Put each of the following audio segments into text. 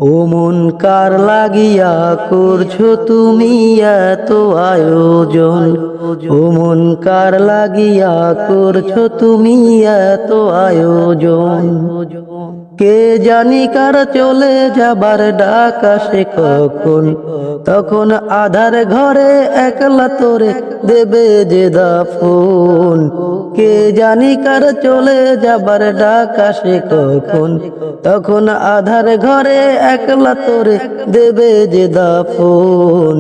ও মন কার লাগিয়া করছো তুমি এত আয়োজন। ও মন কার লাগিয়া করছো তুমি এত আয়োজন। কে জানি কার চলে যাবার ডাক আসে কখন, তখন আধার ঘরে একলা তোরে দেবে যে দাফন। কে জানি কার চলে যাবার ডাক আসে কখন, তখন আধার ঘরে একলা তোরে দেবে যে দাফন।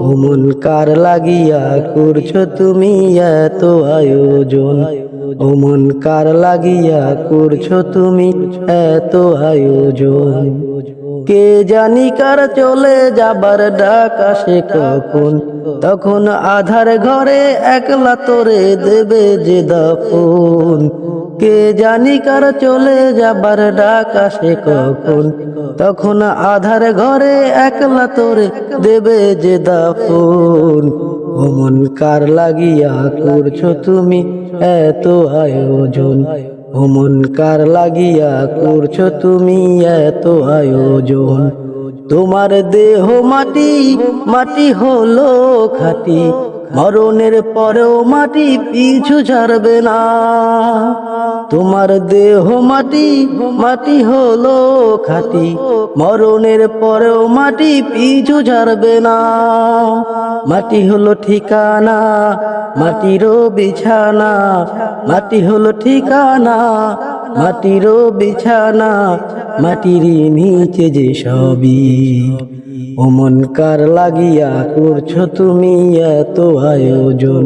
ও মন কার লাগিয়া করছো তুমি এত আয়োজন। ও মন কার লাগিয়া করছো তুমি এত আয়োজন। কে জানি কার চলে যাবার ডাক আসে কখন, তখন আধার ঘরে একলা তোরে দেবে যে দাফন। কে জানি কার চলে যাবার ডাক আসে কখন, তখন আধার ঘরে একলা তোরে দেবে যে দাফন। ও মন কার লাগিয়া করছো তুমি এত আয়োজন। ও মন কার লাগিয়া করছো তুমি এত আয়োজন। তোমার দেহ মাটি, মাটি হলো খাঁটি, মরণের পরেও মাটি পিছু ছাড়বে না। তোমার দেহ মাটি, মাটি হলো খাঁটি, মরণের পরেও মাটি পিছু ছাড়বে না। মাটি হলো ঠিকানা, মাটিরও বিছানা, মাটি হলো ঠিকানা, মাটিরও বিছানা, মাটির নিচে যে সবই। ও মন কার লাগিয়া করছো তুমি এত আয়োজন।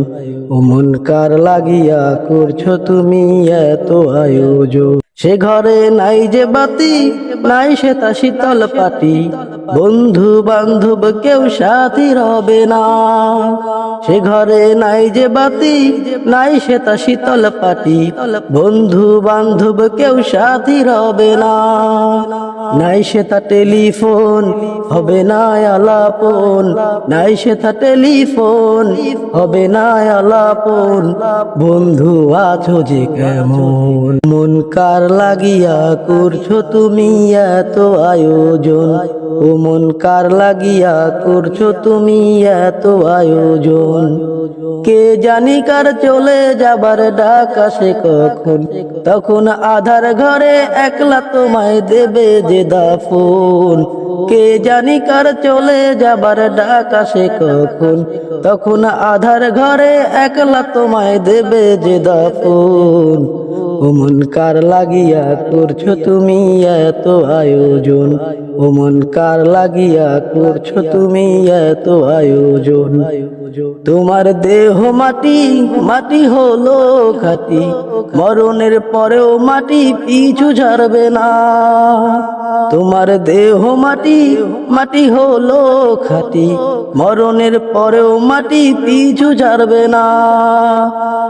ও মন কার লাগিয়া করছো তুমি এত আয়োজন। সে ঘরে নাই যে বাতি, নাই সে তা শীতল পাটি, বন্ধু বান্ধব কেউ সাথী রবে না। সে ঘরে নাই যে বাতি, নাই সে তা শীতল পাটি, বন্ধু বান্ধব কেউ সাথী রবে না। নাই সে তা টেলিফোন, হবে না আলাপন, নাই সে তা টেলিফোন, হবে না আলাপন। বন্ধু আছো যে কেমন, মন কার লাগিয়া করছো তুমি এত আয়োজন। ও মন কার লাগিয়া করছো তুমি এত আয়োজন। কে জানি কার চলে যাবার ডাক আসে কখন, তখন আধার ঘরে একলা তোমায় দেবে যে দাফন। কে জানি কার চলে যাবার ডাক আসে কখন, তখন আধার ঘরে একলা তোমায় দেবে যে দাফন। ও মন কার লাগিয়া করছো তুমি এত আয়োজন। ও মন কার লাগিয়া করছো তুমি এত আয়োজন। তোমার দেহ মাটি, মাটি হলো খাঁটি, মরণের পরেও মাটি পিছু ছাড়বে না। তোমার দেহ মাটি, মাটি হলো খাঁটি, মরণের পরেও মাটি পিছু ছাড়বে না।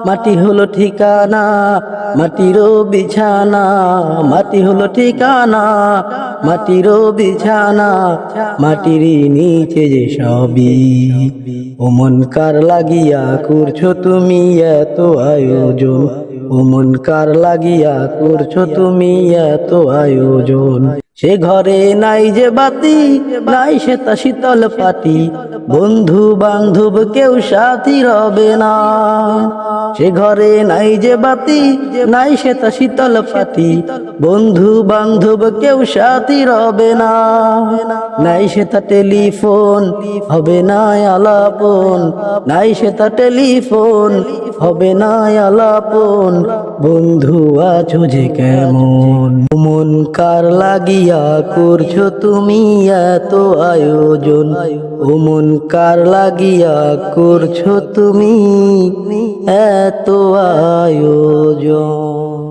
মাটি হলো ঠিকানা, মাটিরও বিছানা, মাটি হলো ঠিকানা, মাটিরও বিছানা, মাটির নিচে যে সবই। ও মন কার লাগিয়া করছো তুমি এত আয়োজন। ও মন কার লাগিয়া করছো তুমি এত আয়োজন। সে ঘরে নাই যে বাতি, নাই সে তা শীতল পাটি, বন্ধু বান্ধব কেউ সাথী রবে না। সে ঘরে নাই যে বাতি, নাই সে তা শীতল পাটি, বন্ধু বান্ধব কেউ সাথী রবে না। নাই সে তা টেলিফোন, হবে না আলাপন, নাই সে তা টেলিফোন, হবে না আলাপন। বন্ধু আছো যে কেমন, মন কার লাগিয়া করছো তুমি এত আয়োজন। ও মন কার লাগিয়া করছো তুমি এত আয়োজন।